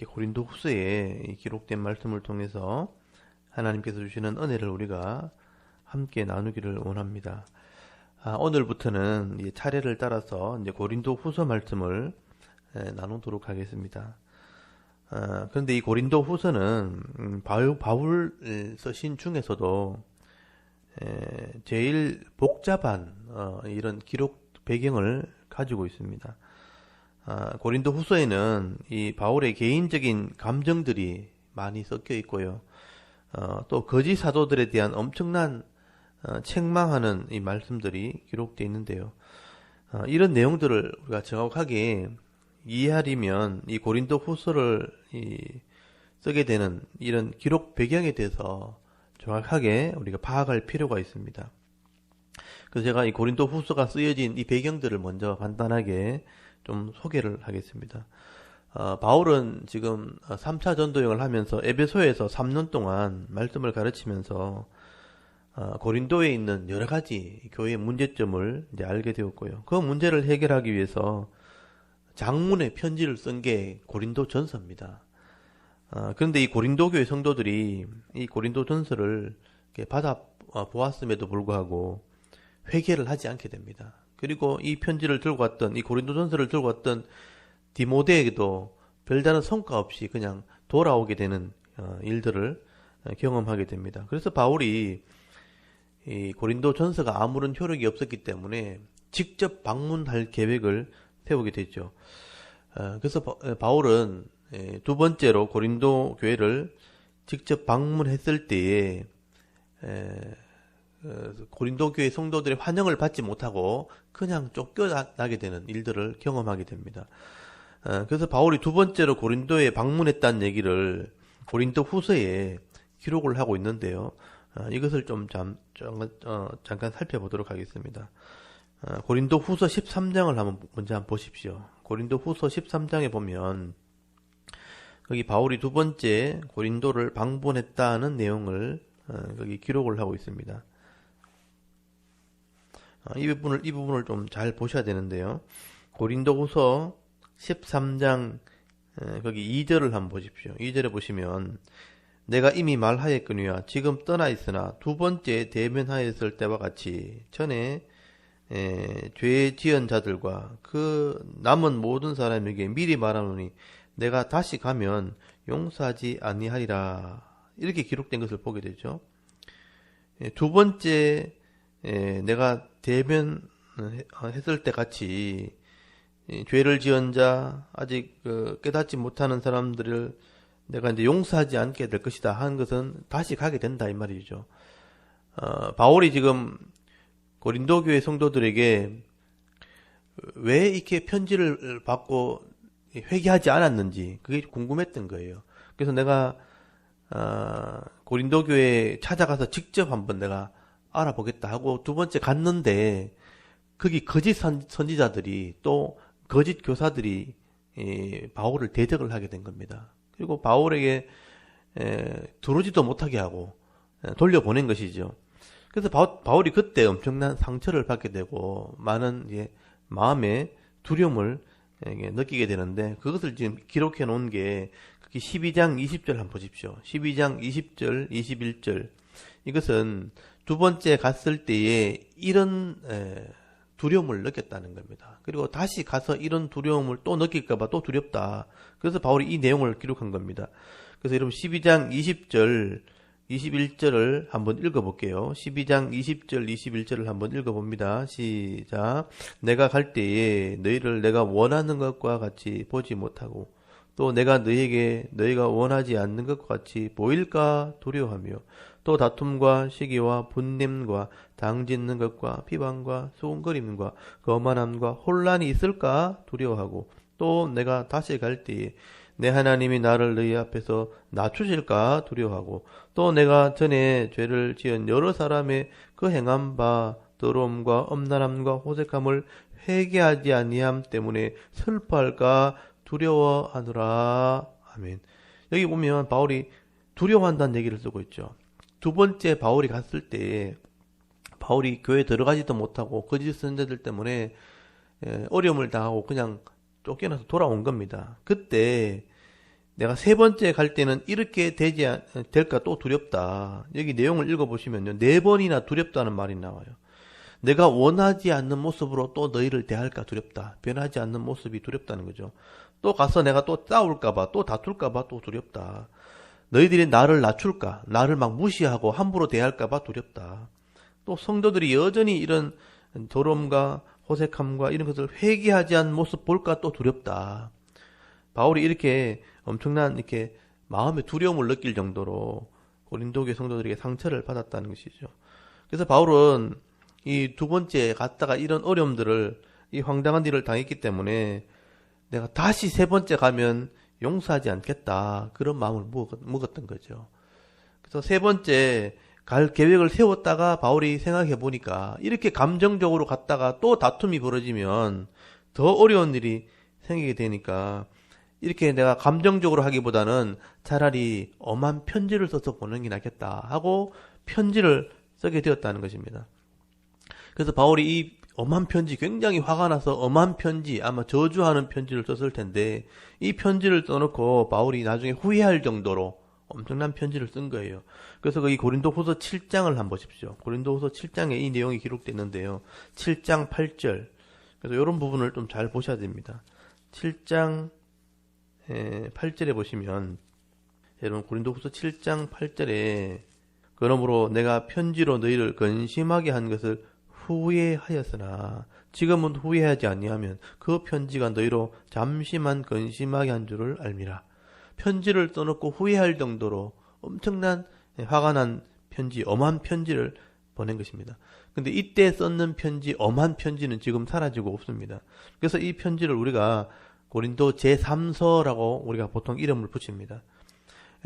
이렇게 고린도 후서에 기록된 말씀을 통해서 하나님께서 주시는 은혜를 우리가 함께 나누기를 원합니다. 오늘부터는 차례를 따라서 이제 고린도 후서 말씀을 나누도록 하겠습니다. 그런데 이 고린도 후서는 바울 서신 중에서도 제일 복잡한 이런 기록 배경을 가지고 있습니다. 고린도 후서에는 이 바울의 개인적인 감정들이 많이 섞여 있고요. 또 거짓 사도들에 대한 엄청난 책망하는 이 말씀들이 기록되어 있는데요. 이런 내용들을 우리가 정확하게 이해하려면 이 고린도 후서를 쓰게 되는 이런 기록 배경에 대해서 정확하게 우리가 파악할 필요가 있습니다. 그래서 제가 이 고린도 후서가 쓰여진 이 배경들을 먼저 간단하게 좀 소개를 하겠습니다. 바울은 지금 3차 전도여행을 하면서 에베소에서 3년 동안 말씀을 가르치면서 고린도에 있는 여러 가지 교회의 문제점을 이제 알게 되었고요. 그 문제를 해결하기 위해서 장문의 편지를 쓴 게 고린도 전서입니다. 그런데 이 고린도 교회 성도들이 이 고린도 전서를 받아 보았음에도 불구하고 회개를 하지 않게 됩니다. 그리고 이 편지를 들고 왔던, 이 고린도 전서를 들고 왔던 디모데에게도 별다른 성과 없이 그냥 돌아오게 되는 일들을 경험하게 됩니다. 그래서 바울이 이 고린도 전서가 아무런 효력이 없었기 때문에 직접 방문할 계획을 세우게 됐죠. 그래서 바울은 두 번째로 고린도 교회를 직접 방문했을 때에 고린도 교회 성도들의 환영을 받지 못하고 그냥 쫓겨나게 되는 일들을 경험하게 됩니다. 그래서 바울이 두 번째로 고린도에 방문했다는 얘기를 고린도 후서에 기록을 하고 있는데요. 이것을 좀 잠깐 살펴보도록 하겠습니다. 고린도 후서 13장을 먼저 한번 보십시오. 고린도 후서 13장에 보면 거기 바울이 두 번째 고린도를 방문했다는 내용을 거기 기록을 하고 있습니다. 이 부분을 좀 잘 보셔야 되는데요. 고린도 후서 13장 거기 2절을 한번 보십시오. 2절에 보시면 내가 이미 말하였거니와 지금 떠나 있으나 두 번째 대면하였을 때와 같이 전에 죄 지은 자들과 그 남은 모든 사람에게 미리 말하노니 내가 다시 가면 용서하지 아니하리라. 이렇게 기록된 것을 보게 되죠. 두 번째 내가 대면했을 때 같이 죄를 지은 자, 아직 깨닫지 못하는 사람들을 내가 이제 용서하지 않게 될 것이다 하는 것은 다시 가게 된다 이 말이죠. 바울이 지금 고린도 교회 성도들에게 왜 이렇게 편지를 받고 회개하지 않았는지 그게 궁금했던 거예요. 그래서 내가 고린도 교회에 찾아가서 직접 한번 내가 알아보겠다 하고 두 번째 갔는데 거기 거짓 선지자들이 또 거짓 교사들이 바울을 대적을 하게 된 겁니다. 그리고 바울에게 들어오지도 못하게 하고 돌려보낸 것이죠. 그래서 바울이 그때 엄청난 상처를 받게 되고 많은 마음의 두려움을 느끼게 되는데 그것을 지금 기록해 놓은 게 12장 20절 한번 보십시오. 12장 20절, 21절 이것은 두 번째 갔을 때에 이런 두려움을 느꼈다는 겁니다. 그리고 다시 가서 이런 두려움을 또 느낄까봐 또 두렵다. 그래서 바울이 이 내용을 기록한 겁니다. 그래서 여러분 12장 20절, 21절을 한번 읽어볼게요. 12장 20절, 21절을 한번 읽어봅니다. 시작. 내가 갈 때에 너희를 내가 원하는 것과 같이 보지 못하고 또 내가 너희에게 너희가 원하지 않는 것과 같이 보일까 두려워하며 또 다툼과 시기와 분냄과 당짓는 것과 비방과 수군거림과 거만함과 혼란이 있을까 두려워하고 또 내가 다시 갈 때에 내 하나님이 나를 너희 앞에서 낮추실까 두려워하고 또 내가 전에 죄를 지은 여러 사람의 그 행한 바 더러움과 엄란함과 호색함을 회개하지 아니함 때문에 슬퍼할까 두려워하노라. 아멘. 여기 보면 바울이 두려워한다는 얘기를 쓰고 있죠. 두 번째 바울이 갔을 때 바울이 교회에 들어가지도 못하고 거짓 선자들 때문에 어려움을 당하고 그냥 쫓겨나서 돌아온 겁니다. 그때 내가 세 번째 갈 때는 이렇게 될까 또 두렵다. 여기 내용을 읽어보시면요. 네 번이나 두렵다는 말이 나와요. 내가 원하지 않는 모습으로 또 너희를 대할까 두렵다. 변하지 않는 모습이 두렵다는 거죠. 또 가서 내가 또 싸울까봐, 또 다툴까봐 또 두렵다. 너희들이 나를 낮출까, 나를 막 무시하고 함부로 대할까봐 두렵다. 또 성도들이 여전히 이런 더러움과 호색함과 이런 것을 회개하지 않은 모습 볼까 또 두렵다. 바울이 이렇게 엄청난 이렇게 마음의 두려움을 느낄 정도로 고린도교회 성도들에게 상처를 받았다는 것이죠. 그래서 바울은 이 두 번째 갔다가 이런 어려움들을, 이 황당한 일을 당했기 때문에 내가 다시 세 번째 가면 용서하지 않겠다. 그런 마음을 먹었던 거죠. 그래서 세 번째 갈 계획을 세웠다가 바울이 생각해 보니까 이렇게 감정적으로 갔다가 또 다툼이 벌어지면 더 어려운 일이 생기게 되니까 이렇게 내가 감정적으로 하기보다는 차라리 엄한 편지를 써서 보는 게 낫겠다 하고 편지를 쓰게 되었다는 것입니다. 그래서 바울이 이 엄한 편지, 굉장히 화가 나서 엄한 편지, 아마 저주하는 편지를 썼을 텐데 이 편지를 써놓고 바울이 나중에 후회할 정도로 엄청난 편지를 쓴 거예요. 그래서 이 고린도후서 7장을 한번 보십시오. 고린도후서 7장에 이 내용이 기록되어 있는데요. 7장 8절. 그래서 이런 부분을 좀 잘 보셔야 됩니다. 7장 8절에 보시면, 여러분 고린도후서 7장 8절에 그러므로 내가 편지로 너희를 근심하게 한 것을 후회하였으나 지금은 후회하지 아니하면 그 편지가 너희로 잠시만 근심하게 한 줄을 알미라. 편지를 써놓고 후회할 정도로 엄청난 화가 난 편지, 엄한 편지를 보낸 것입니다. 근데 이때 썼는 편지, 엄한 편지는 지금 사라지고 없습니다. 그래서 이 편지를 우리가 고린도 제3서라고 우리가 보통 이름을 붙입니다.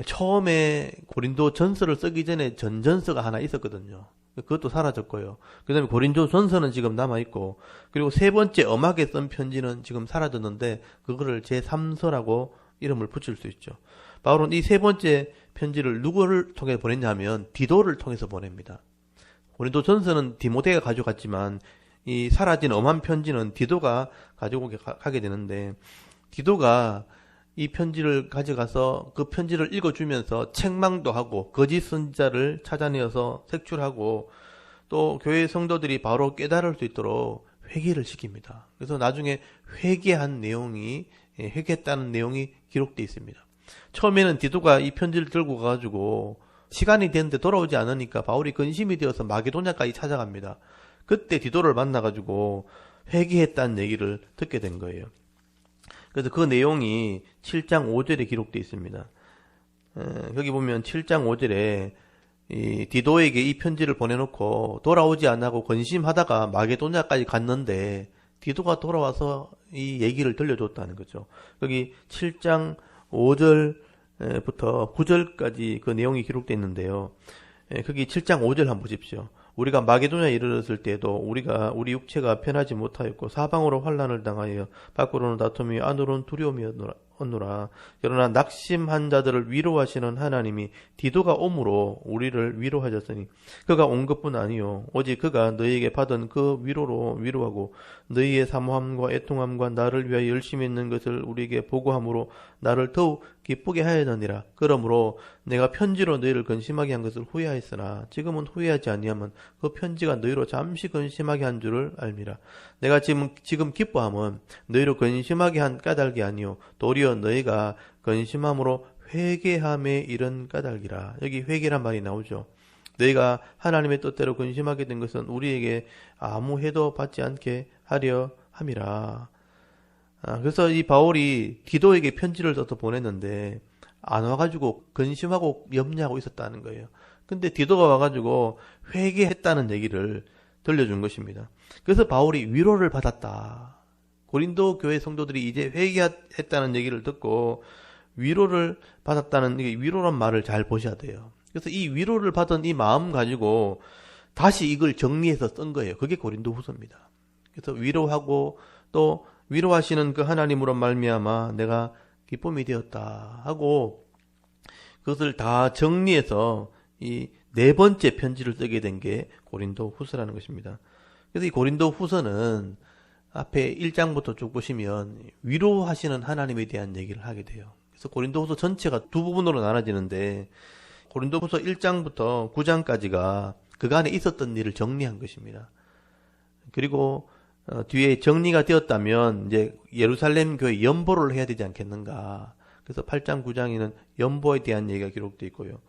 처음에 고린도 전서를 쓰기 전에 전전서가 하나 있었거든요. 그것도 사라졌고요. 그 다음에 고린도 전서는 지금 남아있고, 그리고 세 번째 엄하게 쓴 편지는 지금 사라졌는데 그거를 제3서라고 이름을 붙일 수 있죠. 바울은 이 세 번째 편지를 누구를 통해 보냈냐면 디도를 통해서 보냅니다. 고린도 전서는 디모데가 가져갔지만 이 사라진 엄한 편지는 디도가 가지고 가게 되는데, 디도가 이 편지를 가져가서 그 편지를 읽어주면서 책망도 하고 거짓 선지자를 찾아내어서 색출하고 또 교회 성도들이 바로 깨달을 수 있도록 회개를 시킵니다. 그래서 나중에 회개한 내용이, 회개했다는 내용이 기록되어 있습니다. 처음에는 디도가 이 편지를 들고 가가지고 시간이 됐는데 돌아오지 않으니까 바울이 근심이 되어서 마게도냐까지 찾아갑니다. 그때 디도를 만나가지고 회개했다는 얘기를 듣게 된 거예요. 그래서 그 내용이 7장 5절에 기록되어 있습니다. 여기 보면 7장 5절에 이 디도에게 이 편지를 보내놓고 돌아오지 않고 근심하다가 마게도냐까지 갔는데 디도가 돌아와서 이 얘기를 들려줬다는 거죠. 여기 7장 5절부터 9절까지 그 내용이 기록되어 있는데요. 거기 7장 5절 한번 보십시오. 우리가 마게도냐에 이르렀을 때에도 우리 육체가 편하지 못하였고 사방으로 환난을 당하여 밖으로는 다툼이 안으로는 두려움이었노라. 그러나 낙심한 자들을 위로하시는 하나님이 디도가 옴으로 우리를 위로하셨으니 그가 온 것뿐 아니요 오직 그가 너희에게 받은 그 위로로 위로하고 너희의 사모함과 애통함과 나를 위하여 열심히 있는 것을 우리에게 보고함으로 나를 더욱 기쁘게 하였느니라. 그러므로 내가 편지로 너희를 근심하게 한 것을 후회하였으나 지금은 후회하지 아니하면 그 편지가 너희로 잠시 근심하게 한 줄을 알미라. 내가 지금 기뻐함은 너희로 근심하게 한 까닭이 아니요 도리어 너희가 근심함으로 회개함에 이른 까닭이라. 여기 회개란 말이 나오죠. 너희가 하나님의 뜻대로 근심하게 된 것은 우리에게 아무 해도 받지 않게 하려 함이라. 그래서 이 바울이 디도에게 편지를 써서 보냈는데 안 와가지고 근심하고 염려하고 있었다는 거예요. 근데 디도가 와가지고 회개했다는 얘기를 들려준 것입니다. 그래서 바울이 위로를 받았다. 고린도 교회 성도들이 이제 회개했다는 얘기를 듣고 위로를 받았다는, 이게 위로란 말을 잘 보셔야 돼요. 그래서 이 위로를 받은 이 마음 가지고 다시 이걸 정리해서 쓴 거예요. 그게 고린도 후서입니다. 그래서 위로하고 또 위로하시는 그 하나님으로 말미암아 내가 기쁨이 되었다 하고 그것을 다 정리해서 이 네 번째 편지를 쓰게 된 게 고린도 후서라는 것입니다. 그래서 이 고린도 후서는 앞에 1장부터 쭉 보시면 위로하시는 하나님에 대한 얘기를 하게 돼요. 그래서 고린도후서 전체가 두 부분으로 나눠지는데 고린도후서 1장부터 9장까지가 그간에 있었던 일을 정리한 것입니다. 그리고 뒤에 정리가 되었다면 이제 예루살렘 교회 연보를 해야 되지 않겠는가. 그래서 8장 9장에는 연보에 대한 얘기가 기록되어 있고요.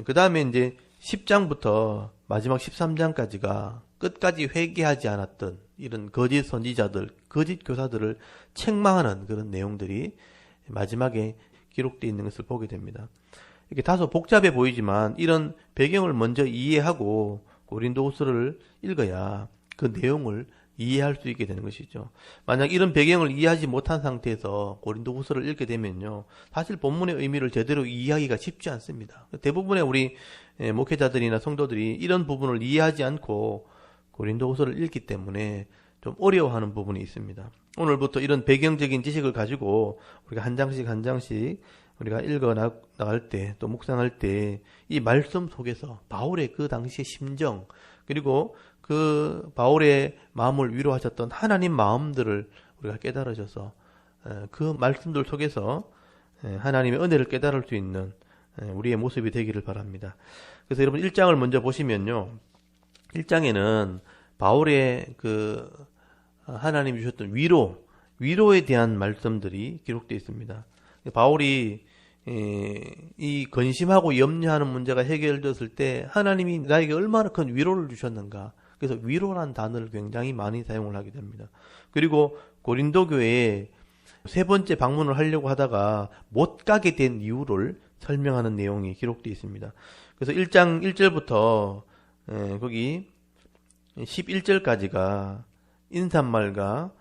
그 다음에 이제 10장부터 마지막 13장까지가 끝까지 회개하지 않았던 이런 거짓 선지자들, 거짓 교사들을 책망하는 그런 내용들이 마지막에 기록되어 있는 것을 보게 됩니다. 이렇게 다소 복잡해 보이지만 이런 배경을 먼저 이해하고 고린도후서를 읽어야 그 내용을 이해할 수 있게 되는 것이죠. 만약 이런 배경을 이해하지 못한 상태에서 고린도후서를 읽게 되면요, 사실 본문의 의미를 제대로 이해하기가 쉽지 않습니다. 대부분의 우리 목회자들이나 성도들이 이런 부분을 이해하지 않고 고린도후서를 읽기 때문에 좀 어려워하는 부분이 있습니다. 오늘부터 이런 배경적인 지식을 가지고 우리가 한 장씩 한 장씩 우리가 읽어 나갈 때, 또 묵상할 때 이 말씀 속에서 바울의 그 당시의 심정, 그리고 그 바울의 마음을 위로하셨던 하나님 마음들을 우리가 깨달아져서 그 말씀들 속에서 하나님의 은혜를 깨달을 수 있는 우리의 모습이 되기를 바랍니다. 그래서 여러분 1장을 먼저 보시면요, 1장에는 바울의 그 하나님이 주셨던 위로에 대한 말씀들이 기록되어 있습니다. 바울이 이 근심하고 염려하는 문제가 해결되었을 때 하나님이 나에게 얼마나 큰 위로를 주셨는가. 그래서 위로란 단어를 굉장히 많이 사용을 하게 됩니다. 그리고 고린도 교회에 세 번째 방문을 하려고 하다가 못 가게 된 이유를 설명하는 내용이 기록되어 있습니다. 그래서 1장 1절부터 거기 11절까지가 인사말과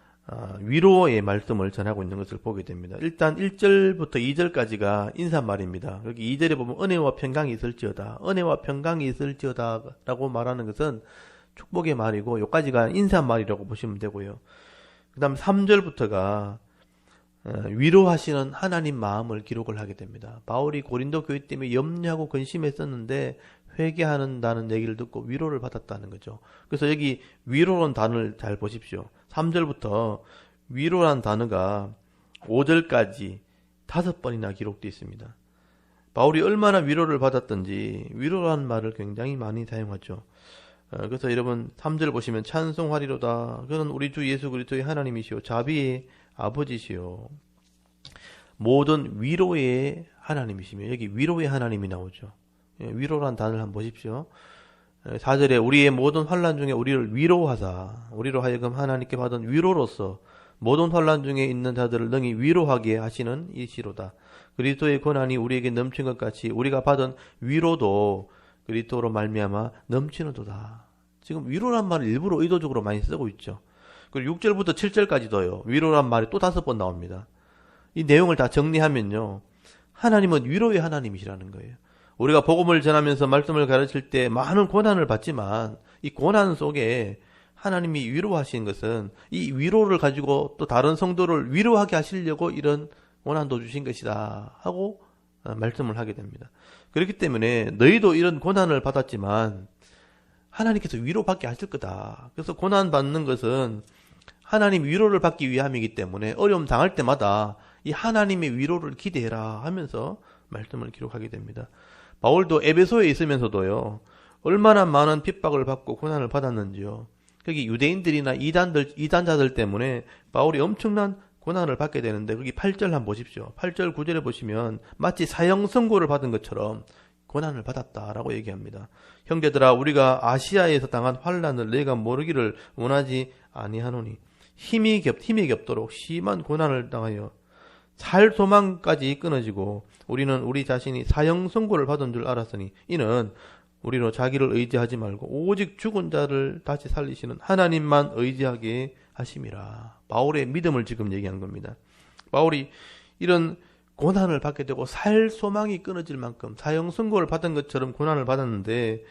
위로의 말씀을 전하고 있는 것을 보게 됩니다. 일단 1절부터 2절까지가 인사말입니다. 여기 2절에 보면 은혜와 평강이 있을지어다. 은혜와 평강이 있을지어다 라고 말하는 것은 축복의 말이고 여기까지가 인사말이라고 보시면 되고요. 그 다음 3절부터가 위로하시는 하나님 마음을 기록을 하게 됩니다. 바울이 고린도 교회 때문에 염려하고 근심했었는데 회개한다는 얘기를 듣고 위로를 받았다는 거죠. 그래서 여기 위로라는 단어를 잘 보십시오. 3절부터 위로라는 단어가 5절까지 5번이나 기록되어 있습니다. 바울이 얼마나 위로를 받았던지 위로라는 말을 굉장히 많이 사용하죠. 그래서 여러분 3절 보시면 찬송하리로다. 그는 우리 주 예수 그리스도의 하나님이시오 자비의 아버지시오 모든 위로의 하나님이시며, 여기 위로의 하나님이 나오죠. 위로란 단어를 한번 보십시오. 4절에 우리의 모든 환난 중에 우리를 위로하사 우리로 하여금 하나님께 받은 위로로서 모든 환난 중에 있는 자들을 능히 위로하게 하시는 이시로다. 그리스도의 권한이 우리에게 넘친 것 같이 우리가 받은 위로도 그리스도로 말미암아 넘치는도다. 지금 위로란 말을 일부러 의도적으로 많이 쓰고 있죠. 그리고 6절부터 7절까지도요. 위로란 말이 또 5번 나옵니다. 이 내용을 다 정리하면요, 하나님은 위로의 하나님이시라는 거예요. 우리가 복음을 전하면서 말씀을 가르칠 때 많은 고난을 받지만 이 고난 속에 하나님이 위로하신 것은 이 위로를 가지고 또 다른 성도를 위로하게 하시려고 이런 고난도 주신 것이다 하고 말씀을 하게 됩니다. 그렇기 때문에 너희도 이런 고난을 받았지만 하나님께서 위로받게 하실 거다. 그래서 고난 받는 것은 하나님 위로를 받기 위함이기 때문에 어려움 당할 때마다 이 하나님의 위로를 기대해라 하면서 말씀을 기록하게 됩니다. 바울도 에베소에 있으면서도요, 얼마나 많은 핍박을 받고 고난을 받았는지요. 거기 유대인들이나 이단자들 때문에 바울이 엄청난 고난을 받게 되는데, 거기 8절 한번 보십시오. 8절 9절에 보시면 마치 사형 선고를 받은 것처럼 고난을 받았다라고 얘기합니다. 형제들아, 우리가 아시아에서 당한 환난을 내가 모르기를 원하지 아니하노니 힘이 겹도록 심한 고난을 당하여 살 소망까지 끊어지고 우리는 우리 자신이 사형 선고를 받은 줄 알았으니 이는 우리로 자기를 의지하지 말고 오직 죽은 자를 다시 살리시는 하나님만 의지하게 하심이라. 바울의 믿음을 지금 얘기한 겁니다. 바울이 이런 고난을 받게 되고 살 소망이 끊어질 만큼 사형 선고를 받은 것처럼 고난을 받았는데,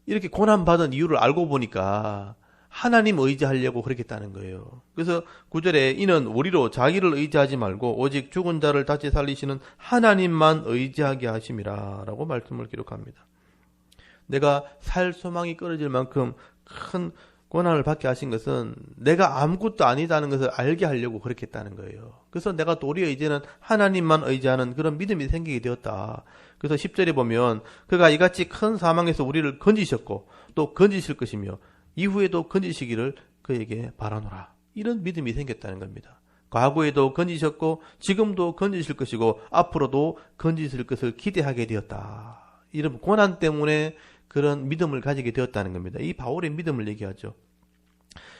이렇게 고난받은 이유를 알고 보니까 하나님 의지하려고 그랬겠다는 거예요. 그래서 9절에 이는 우리로 자기를 의지하지 말고 오직 죽은 자를 다시 살리시는 하나님만 의지하게 하심이라 라고 말씀을 기록합니다. 내가 살 소망이 끊어질 만큼 큰 고난을 받게 하신 것은 내가 아무것도 아니다는 것을 알게 하려고 그렇게 했다는 거예요. 그래서 내가 도리어 이제는 하나님만 의지하는 그런 믿음이 생기게 되었다. 그래서 10절에 보면 그가 이같이 큰 사망에서 우리를 건지셨고 또 건지실 것이며 이후에도 건지시기를 그에게 바라노라. 이런 믿음이 생겼다는 겁니다. 과거에도 건지셨고 지금도 건지실 것이고 앞으로도 건지실 것을 기대하게 되었다. 이런 고난 때문에 그런 믿음을 가지게 되었다는 겁니다. 이 바울의 믿음을 얘기하죠.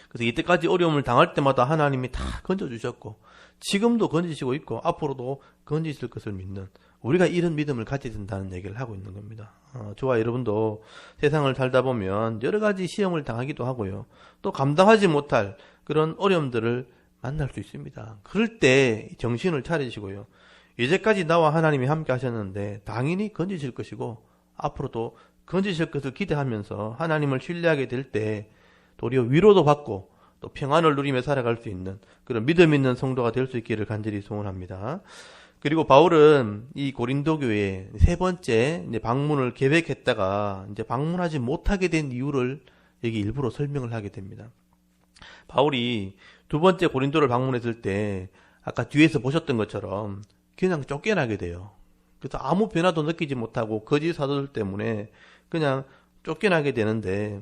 그래서 이때까지 어려움을 당할 때마다 하나님이 다 건져주셨고 지금도 건지시고 있고 앞으로도 건지실 것을 믿는 우리가 이런 믿음을 가져야 된다는 얘기를 하고 있는 겁니다. 저와 여러분도 세상을 살다 보면 여러 가지 시험을 당하기도 하고요. 또 감당하지 못할 그런 어려움들을 만날 수 있습니다. 그럴 때 정신을 차리시고요. 이제까지 나와 하나님이 함께 하셨는데 당연히 건지실 것이고 앞으로도 건지실 것을 기대하면서 하나님을 신뢰하게 될 때 도리어 위로도 받고 또 평안을 누리며 살아갈 수 있는 그런 믿음 있는 성도가 될 수 있기를 간절히 소원합니다. 그리고 바울은 이 고린도 교회에 세 번째 이제 방문을 계획했다가 이제 방문하지 못하게 된 이유를 여기 일부러 설명을 하게 됩니다. 바울이 두 번째 고린도를 방문했을 때 아까 뒤에서 보셨던 것처럼 그냥 쫓겨나게 돼요. 그래서 아무 변화도 느끼지 못하고 거짓 사도들 때문에 그냥 쫓겨나게 되는데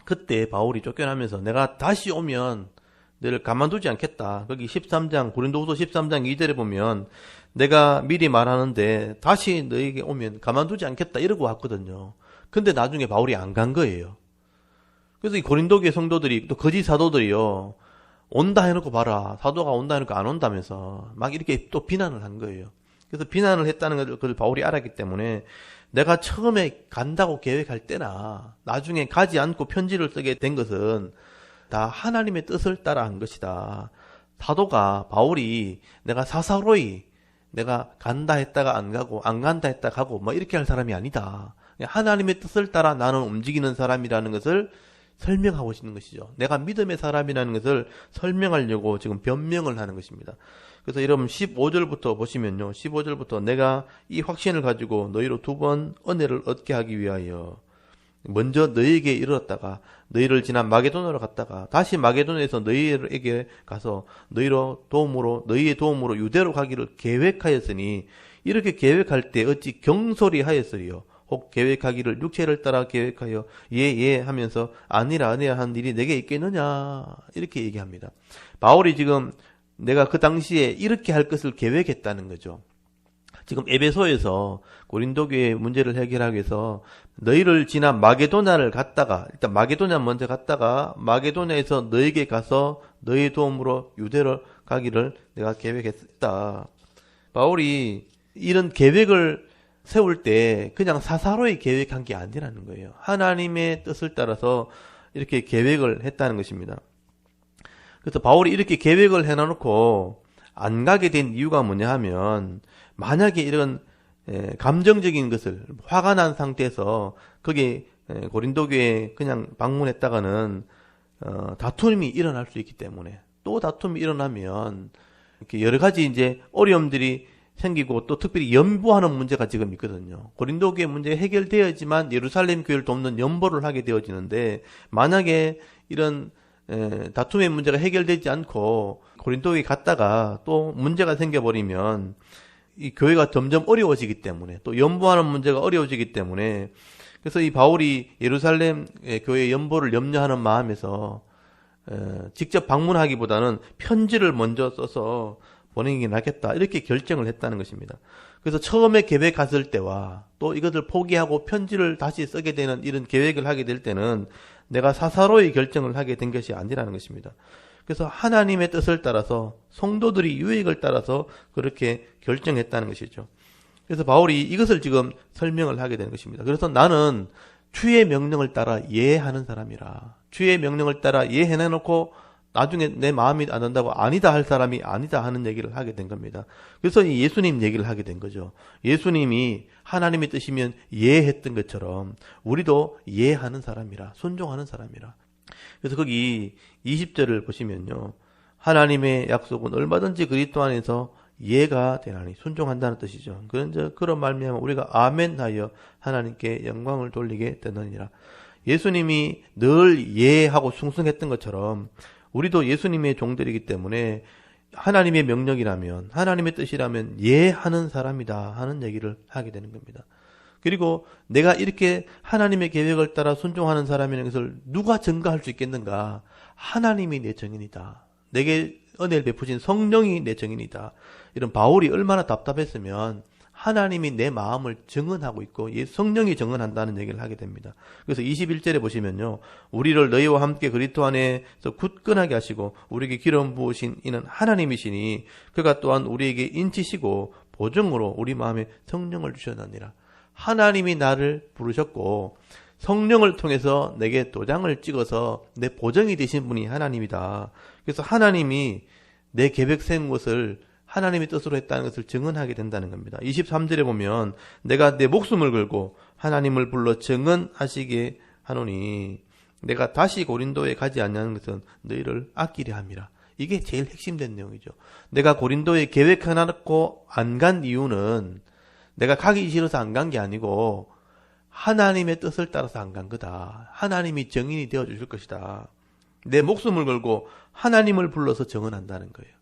그때 바울이 쫓겨나면서 내가 다시 오면 너를 가만두지 않겠다. 거기 13장 고린도후서 13장 2절에 보면 내가 미리 말하는데 다시 너에게 오면 가만두지 않겠다 이러고 왔거든요. 근데 나중에 바울이 안 간 거예요. 그래서 이 고린도교의 성도들이 또 거짓 사도들이요. 온다 해놓고 봐라. 사도가 온다 해놓고 안 온다면서 막 이렇게 또 비난을 한 거예요. 그래서 비난을 했다는 걸 바울이 알았기 때문에 내가 처음에 간다고 계획할 때나 나중에 가지 않고 편지를 쓰게 된 것은 다 하나님의 뜻을 따라 한 것이다. 사도가 바울이 내가 사사로이 내가 간다 했다가 안 가고 안 간다 했다가 가고 뭐 이렇게 할 사람이 아니다. 하나님의 뜻을 따라 나는 움직이는 사람이라는 것을 설명하고 있는 것이죠. 내가 믿음의 사람이라는 것을 설명하려고 지금 변명을 하는 것입니다. 그래서 여러분 15절부터 보시면요. 15절부터 내가 이 확신을 가지고 너희로 두 번 은혜를 얻게 하기 위하여 먼저 너희에게 이르렀다가 너희를 지나 마게도나로 갔다가 다시 마게도나에서 너희에게 가서 너희의 도움으로 유대로 가기를 계획하였으니 이렇게 계획할 때 어찌 경솔히 하였으리요. 혹 계획하기를 육체를 따라 계획하여 예 하면서 아니라 한 일이 내게 있겠느냐 이렇게 얘기합니다. 바울이 지금 내가 그 당시에 이렇게 할 것을 계획했다는 거죠. 지금 에베소에서 고린도교의 문제를 해결하기 위해서 너희를 지나 마게도냐를 갔다가 일단 마게도냐 먼저 갔다가 마게도냐에서 너희에게 가서 너희 도움으로 유대로 가기를 내가 계획했다. 바울이 이런 계획을 세울 때 그냥 사사로이 계획한 게 아니라는 거예요. 하나님의 뜻을 따라서 이렇게 계획을 했다는 것입니다. 그래서 바울이 이렇게 계획을 해놓고 안 가게 된 이유가 뭐냐 하면 만약에 이런 감정적인 것을 화가 난 상태에서 거기 고린도교에 그냥 방문했다가는 다툼이 일어날 수 있기 때문에 또 다툼이 일어나면 이렇게 여러 가지 이제 어려움들이 생기고 또 특별히 연보하는 문제가 지금 있거든요. 고린도교의 문제가 해결되어야지만 예루살렘 교회를 돕는 연보를 하게 되어지는데 만약에 이런 다툼의 문제가 해결되지 않고 고린도에 갔다가 또 문제가 생겨버리면 이 교회가 점점 어려워지기 때문에 또 연보하는 문제가 어려워지기 때문에 그래서 이 바울이 예루살렘 교회 연보를 염려하는 마음에서 직접 방문하기보다는 편지를 먼저 써서 보내는 게 낫겠다 이렇게 결정을 했다는 것입니다. 그래서 처음에 계획 갔을 때와 또 이것을 포기하고 편지를 다시 쓰게 되는 이런 계획을 하게 될 때는 내가 사사로이 결정을 하게 된 것이 아니라는 것입니다. 그래서 하나님의 뜻을 따라서 성도들이 유익을 따라서 그렇게 결정했다는 것이죠. 그래서 바울이 이것을 지금 설명을 하게 되는 것입니다. 그래서 나는 주의 명령을 따라 예하는 사람이라. 주의 명령을 따라 예해놓고 나중에 내 마음이 안 든다고 아니다 할 사람이 아니다 하는 얘기를 하게 된 겁니다. 그래서 이 예수님 얘기를 하게 된 거죠. 예수님이 하나님의 뜻이면 예했던 것처럼 우리도 예하는 사람이라, 순종하는 사람이라. 그래서 거기 20절을 보시면요. 하나님의 약속은 얼마든지 그리스도 안에서 예가 되나니 순종한다는 뜻이죠. 그런 말미암아 우리가 아멘 하여 하나님께 영광을 돌리게 되느니라. 예수님이 늘 예하고 숭숭했던 것처럼 우리도 예수님의 종들이기 때문에 하나님의 명령이라면, 하나님의 뜻이라면 예하는 사람이다 하는 얘기를 하게 되는 겁니다. 그리고 내가 이렇게 하나님의 계획을 따라 순종하는 사람이라는 것을 누가 증거할 수 있겠는가? 하나님이 내 증인이다. 내게 은혜를 베푸신 성령이 내 증인이다. 이런 바울이 얼마나 답답했으면 하나님이 내 마음을 증언하고 있고 성령이 증언한다는 얘기를 하게 됩니다. 그래서 21절에 보시면요. 우리를 너희와 함께 그리스도 안에서 굳건하게 하시고 우리에게 기름 부으신 이는 하나님이시니 그가 또한 우리에게 인치시고 보증으로 우리 마음에 성령을 주셨느니라. 하나님이 나를 부르셨고 성령을 통해서 내게 도장을 찍어서 내 보정이 되신 분이 하나님이다. 그래서 하나님이 내 계획 세운 것을 하나님의 뜻으로 했다는 것을 증언하게 된다는 겁니다. 23절에 보면 내가 내 목숨을 걸고 하나님을 불러 증언하시게 하노니 내가 다시 고린도에 가지 않냐는 것은 너희를 아끼려 함이라. 이게 제일 핵심된 내용이죠. 내가 고린도에 계획해놨고 안 간 이유는 내가 가기 싫어서 안 간 게 아니고 하나님의 뜻을 따라서 안 간 거다. 하나님이 증인이 되어 주실 것이다. 내 목숨을 걸고 하나님을 불러서 증언한다는 거예요.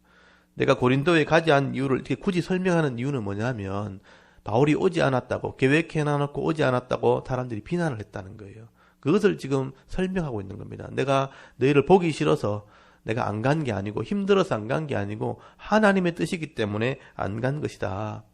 내가 고린도에 가지 않은 이유를 이렇게 굳이 설명하는 이유는 뭐냐면 바울이 오지 않았다고, 계획해놔놓고 오지 않았다고 사람들이 비난을 했다는 거예요. 그것을 지금 설명하고 있는 겁니다. 내가 너희를 보기 싫어서 내가 안 간 게 아니고 힘들어서 안 간 게 아니고 하나님의 뜻이기 때문에 안 간 것이다.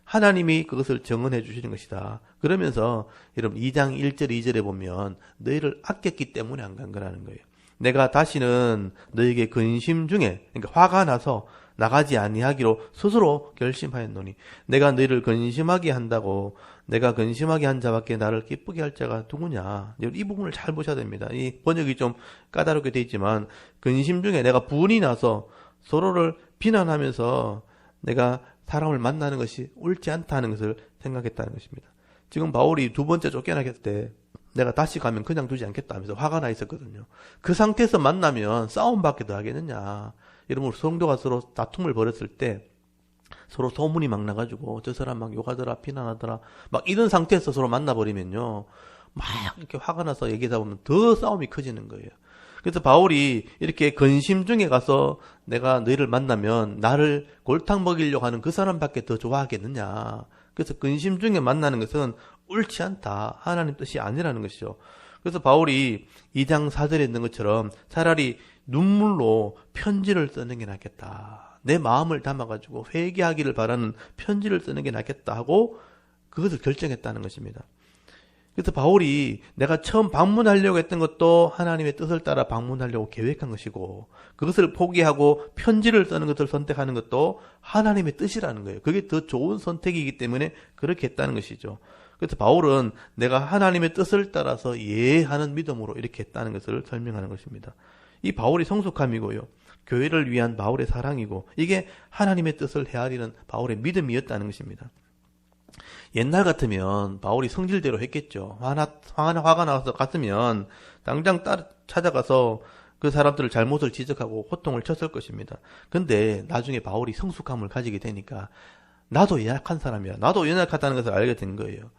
하나님이 그것을 증언해 주시는 것이다. 그러면서 여러분 2장 1절 2절에 보면 너희를 아꼈기 때문에 안 간 거라는 거예요. 내가 다시는 너희에게 근심 중에, 그러니까 화가 나서 나가지 아니하기로 스스로 결심하였노니 내가 너희를 근심하게 한다고 내가 근심하게 한 자밖에 나를 기쁘게 할 자가 누구냐. 이 부분을 잘 보셔야 됩니다. 이 번역이 좀 까다롭게 되어 있지만 근심 중에 내가 분이 나서 서로를 비난하면서 내가 사람을 만나는 것이 옳지 않다는 것을 생각했다는 것입니다. 지금 바울이 두 번째 쫓겨나겠을 때 내가 다시 가면 그냥 두지 않겠다 하면서 화가 나 있었거든요. 그 상태에서 만나면 싸움밖에 더 하겠느냐. 여러분 성도가 서로 다툼을 벌였을 때 서로 소문이 막 나가지고 저 사람 막 욕하더라 비난하더라 막 이런 상태에서 서로 만나버리면요. 막 이렇게 화가 나서 얘기하다 보면 더 싸움이 커지는 거예요. 그래서 바울이 이렇게 근심 중에 가서 내가 너희를 만나면 나를 골탕 먹이려고 하는 그 사람밖에 더 좋아하겠느냐. 그래서 근심 중에 만나는 것은 옳지 않다. 하나님 뜻이 아니라는 것이죠. 그래서 바울이 2장 4절에 있는 것처럼 차라리 눈물로 편지를 쓰는 게 낫겠다. 내 마음을 담아가지고 회개하기를 바라는 편지를 쓰는 게 낫겠다 하고 그것을 결정했다는 것입니다. 그래서 바울이 내가 처음 방문하려고 했던 것도 하나님의 뜻을 따라 방문하려고 계획한 것이고 그것을 포기하고 편지를 쓰는 것을 선택하는 것도 하나님의 뜻이라는 거예요. 그게 더 좋은 선택이기 때문에 그렇게 했다는 것이죠. 그래서 바울은 내가 하나님의 뜻을 따라서 예하는 믿음으로 이렇게 했다는 것을 설명하는 것입니다. 이 바울의 성숙함이고요. 교회를 위한 바울의 사랑이고 이게 하나님의 뜻을 헤아리는 바울의 믿음이었다는 것입니다. 옛날 같으면 바울이 성질대로 했겠죠. 화가 나서 갔으면 당장 찾아가서 그 사람들을 잘못을 지적하고 호통을 쳤을 것입니다. 근데 나중에 바울이 성숙함을 가지게 되니까 나도 연약한 사람이야. 나도 연약하다는 것을 알게 된 거예요.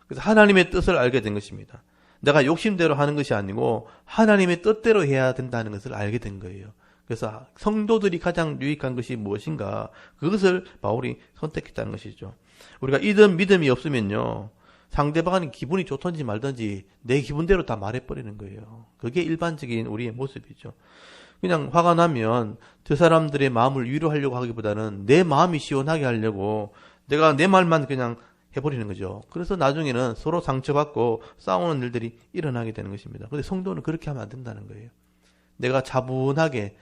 그래서 하나님의 뜻을 알게 된 것입니다. 내가 욕심대로 하는 것이 아니고 하나님의 뜻대로 해야 된다는 것을 알게 된 거예요. 그래서 성도들이 가장 유익한 것이 무엇인가 그것을 바울이 선택했다는 것이죠. 우리가 이런 믿음이 없으면요 상대방이 기분이 좋든지 말든지 내 기분대로 다 말해버리는 거예요. 그게 일반적인 우리의 모습이죠. 그냥 화가 나면 저 사람들의 마음을 위로하려고 하기보다는 내 마음이 시원하게 하려고 내가 내 말만 그냥 해버리는 거죠. 그래서 나중에는 서로 상처받고 싸우는 일들이 일어나게 되는 것입니다. 그런데 성도는 그렇게 하면 안 된다는 거예요. 내가 차분하게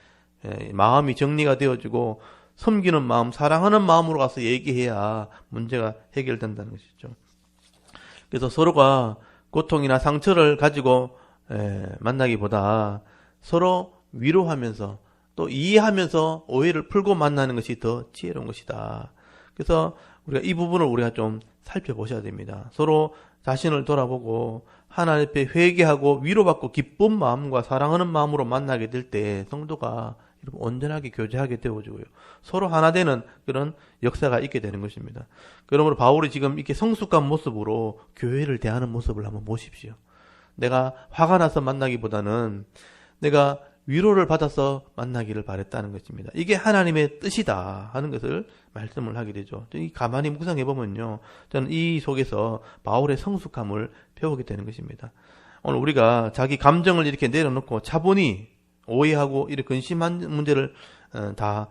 마음이 정리가 되어지고 섬기는 마음, 사랑하는 마음으로 가서 얘기해야 문제가 해결된다는 것이죠. 그래서 서로가 고통이나 상처를 가지고 만나기보다 서로 위로하면서 또 이해하면서 오해를 풀고 만나는 것이 더 지혜로운 것이다. 그래서 우리가 이 부분을 우리가 좀 살펴보셔야 됩니다. 서로 자신을 돌아보고 하나님 앞에 회개하고 위로받고 기쁜 마음과 사랑하는 마음으로 만나게 될 때 성도가 온전하게 교제하게 되어지고요. 서로 하나 되는 그런 역사가 있게 되는 것입니다. 그러므로 바울이 지금 이렇게 성숙한 모습으로 교회를 대하는 모습을 한번 보십시오. 내가 화가 나서 만나기보다는 내가 위로를 받아서 만나기를 바랬다는 것입니다. 이게 하나님의 뜻이다 하는 것을 말씀을 하게 되죠. 가만히 묵상해 보면요, 저는 이 속에서 바울의 성숙함을 배우게 되는 것입니다. 오늘 우리가 자기 감정을 이렇게 내려놓고 차분히 오해하고 이렇게 근심한 문제를 다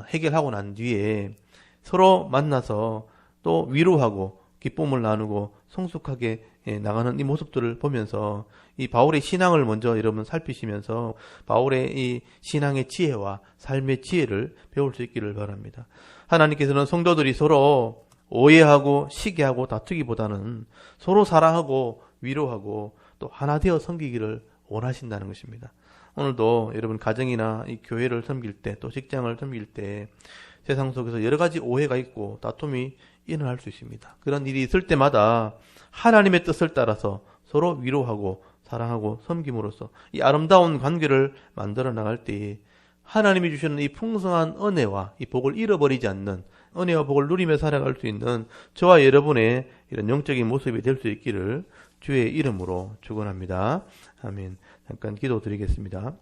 해결하고 난 뒤에 서로 만나서 또 위로하고 기쁨을 나누고 성숙하게 나가는 이 모습들을 보면서 이 바울의 신앙을 먼저 여러분 살피시면서 바울의 이 신앙의 지혜와 삶의 지혜를 배울 수 있기를 바랍니다. 하나님께서는 성도들이 서로 오해하고 시기하고 다투기보다는 서로 사랑하고 위로하고 또 하나 되어 섬기기를 원하신다는 것입니다. 오늘도 여러분 가정이나 이 교회를 섬길 때 또 직장을 섬길 때 세상 속에서 여러 가지 오해가 있고 다툼이 일어날 수 있습니다. 그런 일이 있을 때마다 하나님의 뜻을 따라서 서로 위로하고 사랑하고 섬김으로써 이 아름다운 관계를 만들어 나갈 때 하나님이 주시는 이 풍성한 은혜와 이 복을 잃어버리지 않는 은혜와 복을 누리며 살아갈 수 있는 저와 여러분의 이런 영적인 모습이 될 수 있기를 주의 이름으로 축원합니다. 아멘. 잠깐 기도드리겠습니다.